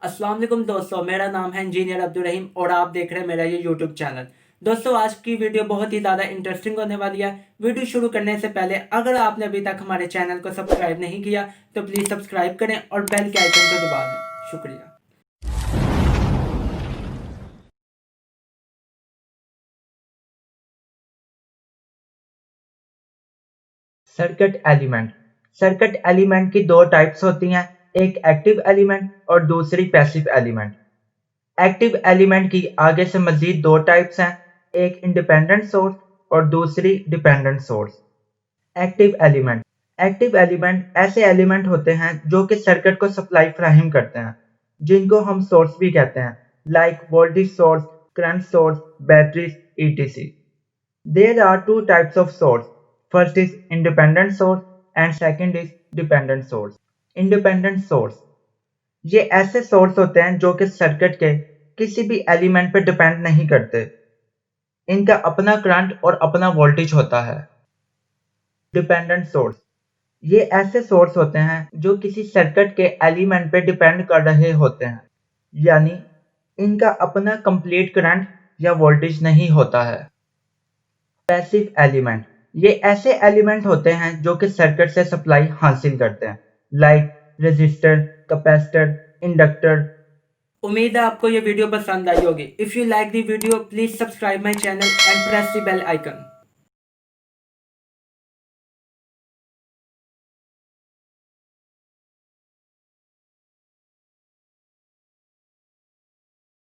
अस्सलाम वालेकुम दोस्तों, मेरा नाम है इंजीनियर अब्दुल रहीम और आप देख रहे हैं मेरा ये यूट्यूब चैनल। दोस्तों, आज की वीडियो बहुत ही ज़्यादा इंटरेस्टिंग होने वाली है। वीडियो शुरू करने से पहले अगर आपने अभी तक हमारे चैनल को सब्सक्राइब नहीं किया तो प्लीज़ सब्सक्राइब करें और बेल के आइकन को दबा दें। शुक्रिया। सर्किट एलिमेंट की दो टाइप्स होती हैं, एक एक्टिव एलिमेंट और दूसरी पैसिव एलिमेंट। एक्टिव एलिमेंट की आगे से मजीद दो टाइप्स हैं, एक इंडिपेंडेंट सोर्स और दूसरी डिपेंडेंट सोर्स। एक्टिव एलिमेंट ऐसे एलिमेंट होते हैं जो कि सर्किट को सप्लाई फराहम करते हैं, जिनको हम सोर्स भी कहते हैं, like voltage source, current source, batteries, etc. There are two types of source. First is independent source and second is dependent source. Independent source ये ऐसे सोर्स होते हैं जो कि सर्किट के किसी भी एलिमेंट पर डिपेंड नहीं करते। इनका अपना करंट और अपना वोल्टेज होता है। डिपेंडेंट सोर्स ये ऐसे सोर्स होते हैं जो किसी सर्किट के एलिमेंट पे डिपेंड कर रहे होते हैं, यानी इनका अपना कंप्लीट करंट या वोल्टेज नहीं होता है। पैसिव एलिमेंट ये ऐसे एलिमेंट होते हैं जो कि सर्किट से सप्लाई हासिल करते हैं, लाइक रेजिस्टर, कैपेसिटर, इंडक्टर। उम्मीद है आपको ये वीडियो पसंद आई होगी। If you like the video please subscribe my channel and press the bell icon.